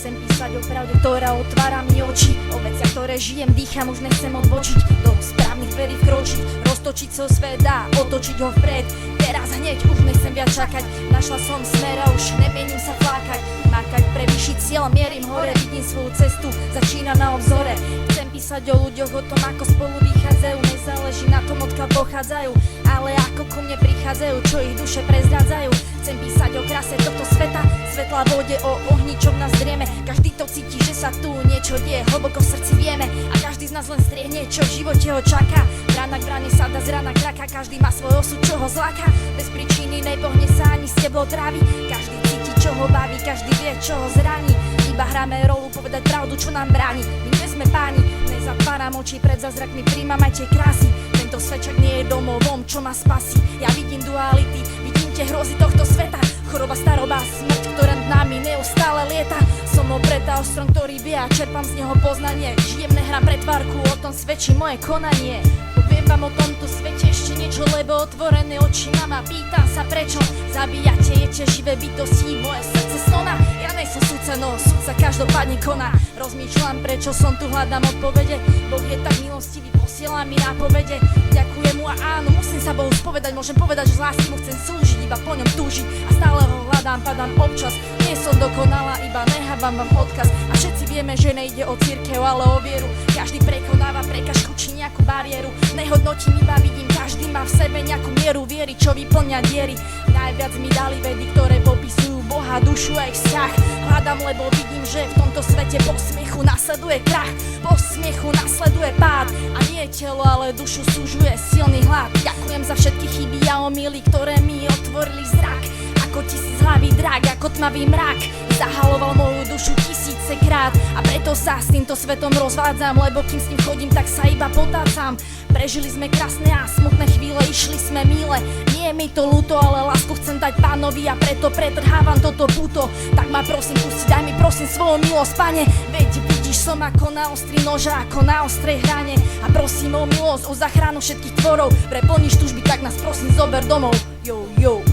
Chcem písať o pravde, ktorá otvára mi oči, o veciach, ktoré žijem, dýcham, už nechcem odbočiť, do správnych dverí vkročiť, roztočiť svoj svet a otočiť ho vpred. Teraz hneď už nechcem viac čakať, našla som smer a už nemienim sa flákať, makať pre vyšší cieľ, mierim hore, vidím svoju cestu, začína na obzore. Chcem písať o ľuďoch, o tom, ako spolu vychádzajú, nezáleží na tom, odkiaľ pochádzajú, ale ako ku mne prichádzajú, čo ich duše prezrádzajú. Chcem písať o kráse tohto sveta, svetla vode, o ohni, čo v nás drieme. Každý to cíti, že sa tu niečo deje, hlboko v srdci vieme a každý z nás len striehne, čo v živote ho čaká. Brána k bráne sa dá z rana kraka, každý má svoj osud, čo ho zláka. Bez príčiny nepohne sa ani steblo trávy, každý cíti, čo ho baví, každý vie, čo ho zraní. Iba hráme rolu, povedať pravdu, čo nám bráni. My nie sme páni, nezatváram oči pred zázrakmi, príjmam aj tie krásy. Tento svet však nie je domovom, čo ma spasí. Ja vidím duality, vidím tie hrozy tohto sveta, choroba, staroba, smrť, ktorá nad nami neustále lieta. Som opretá o strom, ktorý vie a čerpám z neho poznanie. Žijem, nehrám pretvárku, o tom svedčí moje konanie. Poviem vám o tomto svete ešte niečo, lebo otvorené oči mám a pýtam sa prečo. Zabíjate, jete živé bytosti, moje srdce stona. Ja nejsem sudca, no sudca každopádne koná. Rozmýšľam, prečo som tu, hľadám odpovede. Boh je tak milostivý, posiela mi nápovede. Ďakujem mu a áno, musím sa Bohu spovedať. Môžem povedať, že z lásky mu chcem slúžiť, iba po ňom túžiť a stále ho hľadám, padám občas. Nie som dokonalá, iba nehávam vám odkaz. A všetci vieme, že nejde o cirkev, ale o vieru. Každý prekonáva prekažku či nejakú bariéru. Nehodnotím, iba vidím, každý má v sebe nejakú mieru viery, čo vyplňa diery. Najviac mi dali vedy, ktoré popisujú Boha, dušu a ich vzťah. Hľadám, lebo vidím, že v tomto svete po smiechu nasleduje krach, po smiechu nasleduje pád. A nie telo, ale dušu súžuje silný hlad. Ďakujem za všetky chyby a omily, ktoré mi otvorili zrak. Ako tisíchlavý drak, ako tmavý mrak, zahaloval moju dušu tisícekrát. A preto sa s týmto svetom rozvádzam, lebo kým s ním chodím, tak sa iba potácam. Prežili sme krásne a smutné chvíle, išli sme míle. Nie je mi to ľúto, ale lásku chcem dať Pánovi a preto pretrhávam toto puto. Tak ma prosím pusti, daj mi prosím svoju milosť, Pane. Veď vidíš, som ako na ostrý noža, ako na ostrej hrane. A prosím o milosť, o záchranu všetkých tvorov. Preplníš túžby, tak nás prosím zober domov. Jo, jo.